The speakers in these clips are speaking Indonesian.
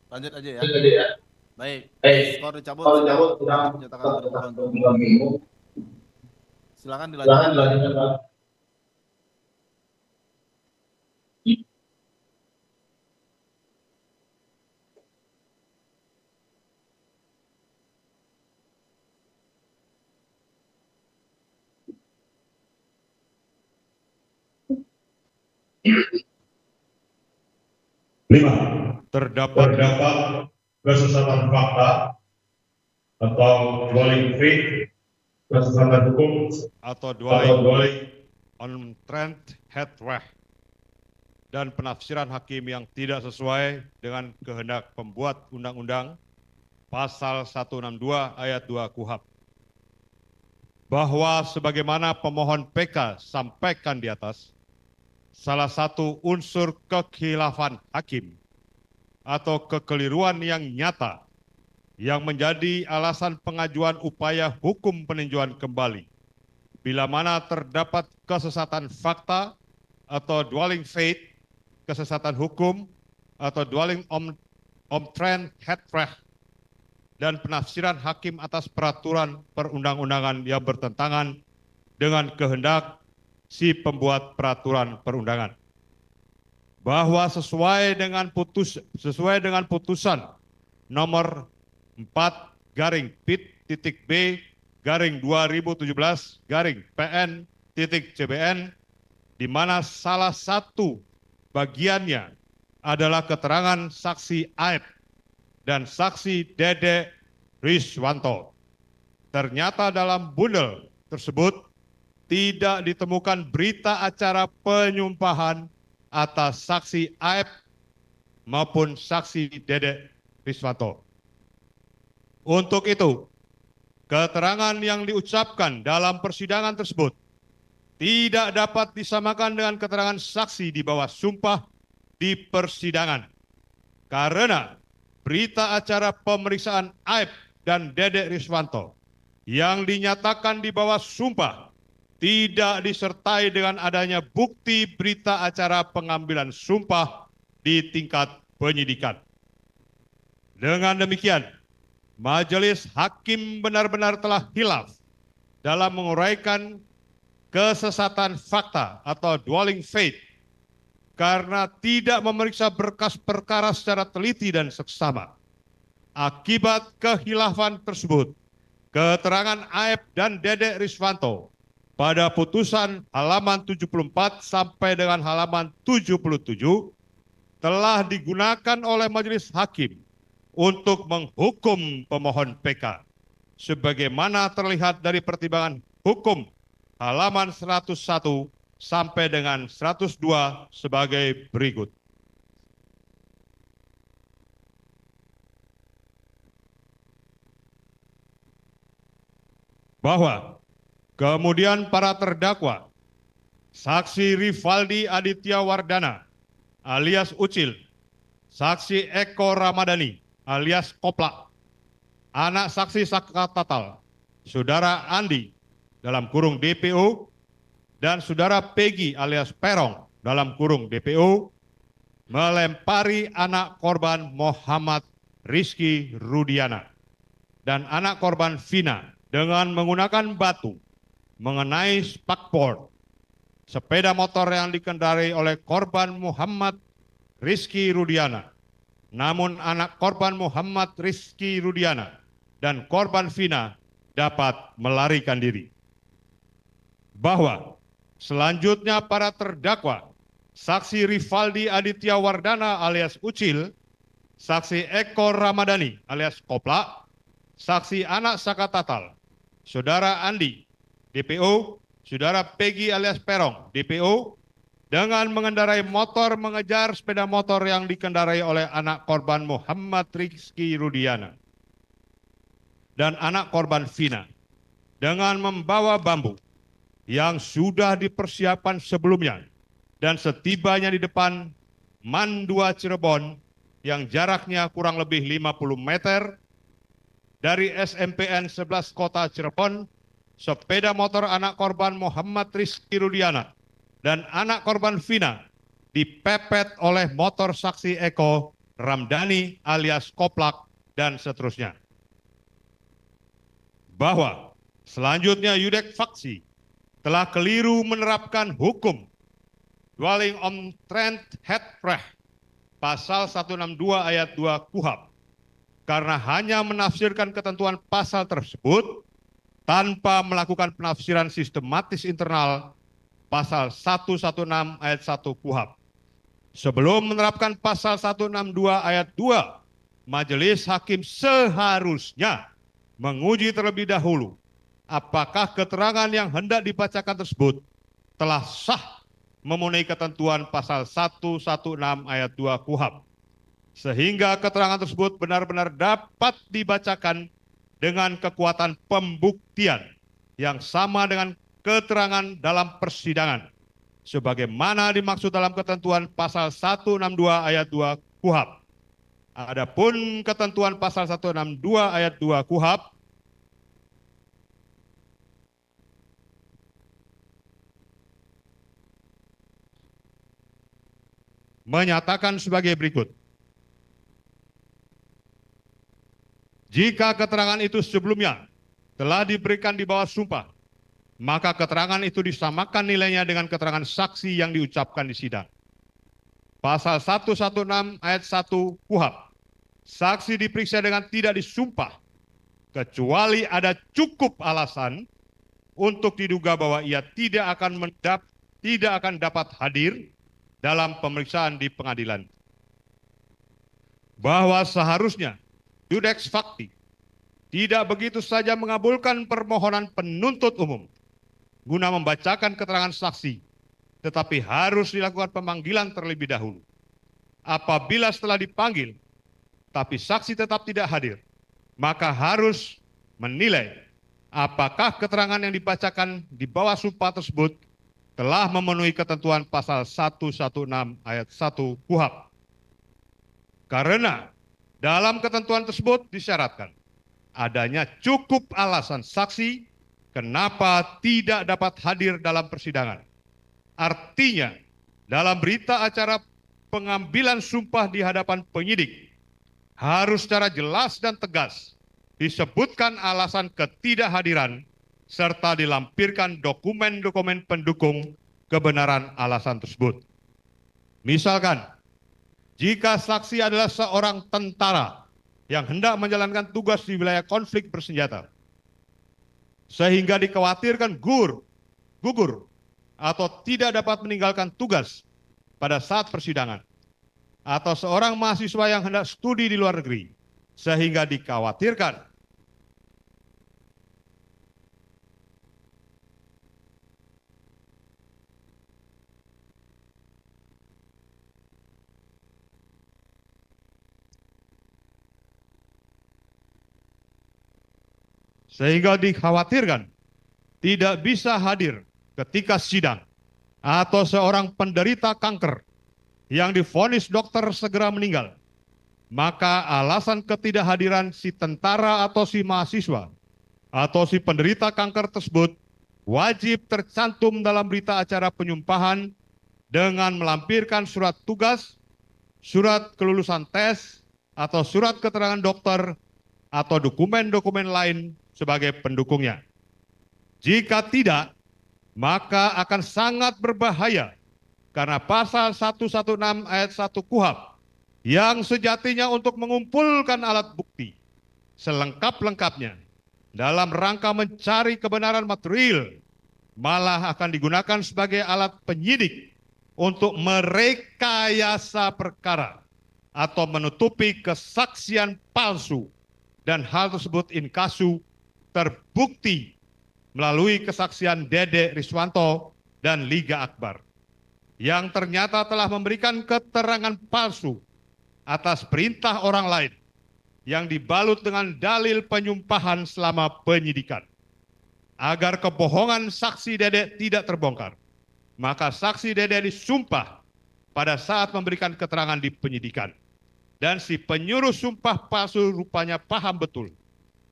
Lanjut aja ya. Jadi ya, Baik, skor dicabut kalau sedang cabut Hakim sudah menyatakan tercatat bermusuhan untuk berbulan minggu, silakan silakan dilanjutkan Pak. dilanjutkan Pak. 5. Terdapat kesesatan fakta atau dwelling faith, kesesatan hukum atau atau dwelling on trend headway dan penafsiran hakim yang tidak sesuai dengan kehendak pembuat undang-undang pasal 162 ayat 2 KUHP, bahwa sebagaimana pemohon PK sampaikan di atas, salah satu unsur kekhilafan hakim atau kekeliruan yang nyata yang menjadi alasan pengajuan upaya hukum peninjauan kembali bila mana terdapat kesesatan fakta atau dwelling faith, kesesatan hukum atau dwelling on trend headway dan penafsiran hakim atas peraturan perundang-undangan yang bertentangan dengan kehendak si pembuat peraturan perundangan, bahwa sesuai dengan putusan nomor 4-B/2017-PN.CBN, di mana salah satu bagiannya adalah keterangan saksi Aib dan saksi Dede Riswanto. Ternyata dalam bundel tersebut tidak ditemukan berita acara penyumpahan atas saksi Aib maupun saksi Dede Riswanto. Untuk itu, keterangan yang diucapkan dalam persidangan tersebut tidak dapat disamakan dengan keterangan saksi di bawah sumpah di persidangan, karena berita acara pemeriksaan Aib dan Dede Riswanto yang dinyatakan di bawah sumpah tidak disertai dengan adanya bukti berita acara pengambilan sumpah di tingkat penyidikan. Dengan demikian, Majelis Hakim benar-benar telah hilaf dalam menguraikan kesesatan fakta atau dwelling faith karena tidak memeriksa berkas perkara secara teliti dan seksama. Akibat kehilafan tersebut, keterangan Aib dan Dede Riswanto pada putusan halaman 74 sampai dengan halaman 77 telah digunakan oleh Majelis Hakim untuk menghukum pemohon PK, sebagaimana terlihat dari pertimbangan hukum halaman 101 sampai dengan 102 sebagai berikut. Bahwa kemudian para terdakwa, saksi Rivaldi Aditya Wardana alias Ucil, saksi Eko Ramadhani alias Koplak, anak saksi Saka Tatal, saudara Andi dalam kurung DPO, dan saudara Peggy alias Perong dalam kurung DPO, melempari anak korban Muhammad Rizky Rudiana dan anak korban Vina dengan menggunakan batu mengenai spakboard sepeda motor yang dikendarai oleh korban Muhammad Rizky Rudiana. Namun anak korban Muhammad Rizky Rudiana dan korban Vina dapat melarikan diri. Bahwa selanjutnya para terdakwa, saksi Rivaldi Aditya Wardana alias Ucil, saksi Eko Ramadhani alias Koplak, saksi anak Saka Tatal, saudara Andi, DPO, saudara Peggy alias Perong, DPO, dengan mengendarai motor mengejar sepeda motor yang dikendarai oleh anak korban Muhammad Rizky Rudiana dan anak korban Vina dengan membawa bambu yang sudah dipersiapkan sebelumnya, dan setibanya di depan MAN 2 Cirebon yang jaraknya kurang lebih 50 meter dari SMPN 11 Kota Cirebon, sepeda motor anak korban Muhammad Rizky Rudiana dan anak korban Vina dipepet oleh motor saksi Eko Ramdhani alias Koplak, dan seterusnya. Bahwa selanjutnya Yudek Faksi telah keliru menerapkan hukum dwelling on Trent Headrecht pasal 162 ayat 2 KUHP karena hanya menafsirkan ketentuan pasal tersebut tanpa melakukan penafsiran sistematis internal pasal 116 ayat 1 KUHP. Sebelum menerapkan pasal 162 ayat 2, Majelis Hakim seharusnya menguji terlebih dahulu apakah keterangan yang hendak dibacakan tersebut telah sah memenuhi ketentuan pasal 116 ayat 2 KUHP, sehingga keterangan tersebut benar-benar dapat dibacakan dengan kekuatan pembuktian yang sama dengan keterangan dalam persidangan, sebagaimana dimaksud dalam ketentuan pasal 162 ayat 2 KUHP. Adapun ketentuan pasal 162 ayat 2 KUHP menyatakan sebagai berikut. Jika keterangan itu sebelumnya telah diberikan di bawah sumpah, maka keterangan itu disamakan nilainya dengan keterangan saksi yang diucapkan di sidang. Pasal 116 ayat 1 KUHP, saksi diperiksa dengan tidak disumpah, kecuali ada cukup alasan untuk diduga bahwa ia tidak akan dapat hadir dalam pemeriksaan di pengadilan. Bahwa seharusnya Yudek Faksi tidak begitu saja mengabulkan permohonan penuntut umum guna membacakan keterangan saksi, tetapi harus dilakukan pemanggilan terlebih dahulu. Apabila setelah dipanggil, tapi saksi tetap tidak hadir, maka harus menilai apakah keterangan yang dibacakan di bawah sumpah tersebut telah memenuhi ketentuan pasal 116 ayat 1 KUHP. Karena dalam ketentuan tersebut disyaratkan adanya cukup alasan saksi kenapa tidak dapat hadir dalam persidangan. Artinya, dalam berita acara pengambilan sumpah di hadapan penyidik, harus secara jelas dan tegas disebutkan alasan ketidakhadiran serta dilampirkan dokumen-dokumen pendukung kebenaran alasan tersebut. Misalkan, jika saksi adalah seorang tentara yang hendak menjalankan tugas di wilayah konflik bersenjata, sehingga dikhawatirkan gugur atau tidak dapat meninggalkan tugas pada saat persidangan, atau seorang mahasiswa yang hendak studi di luar negeri, sehingga dikhawatirkan tidak bisa hadir ketika sidang, atau seorang penderita kanker yang divonis dokter segera meninggal, maka alasan ketidakhadiran si tentara atau si mahasiswa atau si penderita kanker tersebut wajib tercantum dalam berita acara penyumpahan dengan melampirkan surat tugas, surat kelulusan tes, atau surat keterangan dokter, atau dokumen-dokumen lain sebagai pendukungnya. Jika tidak, maka akan sangat berbahaya karena pasal 116 ayat 1 KUHP yang sejatinya untuk mengumpulkan alat bukti selengkap-lengkapnya dalam rangka mencari kebenaran material, malah akan digunakan sebagai alat penyidik untuk merekayasa perkara atau menutupi kesaksian palsu, dan hal tersebut in casu terbukti melalui kesaksian Dede Riswanto dan Liga Akbar yang ternyata telah memberikan keterangan palsu atas perintah orang lain yang dibalut dengan dalil penyumpahan selama penyidikan. Agar kebohongan saksi Dede tidak terbongkar, maka saksi Dede disumpah pada saat memberikan keterangan di penyidikan. Dan si penyuruh sumpah palsu rupanya paham betul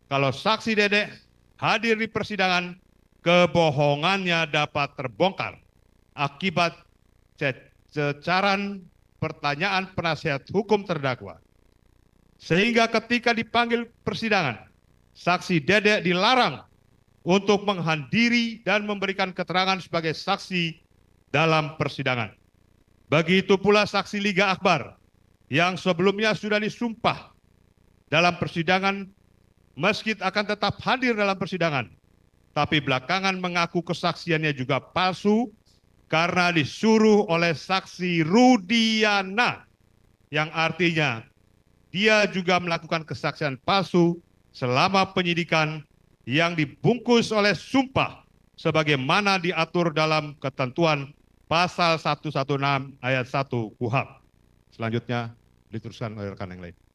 kalau saksi Dede hadir di persidangan, kebohongannya dapat terbongkar akibat cecaran pertanyaan penasihat hukum terdakwa sehingga ketika dipanggil persidangan, saksi Dede dilarang untuk menghadiri dan memberikan keterangan sebagai saksi dalam persidangan. Begitu pula saksi Liga Akbar yang sebelumnya sudah disumpah dalam persidangan meski akan tetap hadir dalam persidangan, tapi belakangan mengaku kesaksiannya juga palsu karena disuruh oleh saksi Rudiana, yang artinya dia juga melakukan kesaksian palsu selama penyidikan yang dibungkus oleh sumpah sebagaimana diatur dalam ketentuan pasal 116 ayat 1 KUHP. Selanjutnya diteruskan oleh rekan yang lain.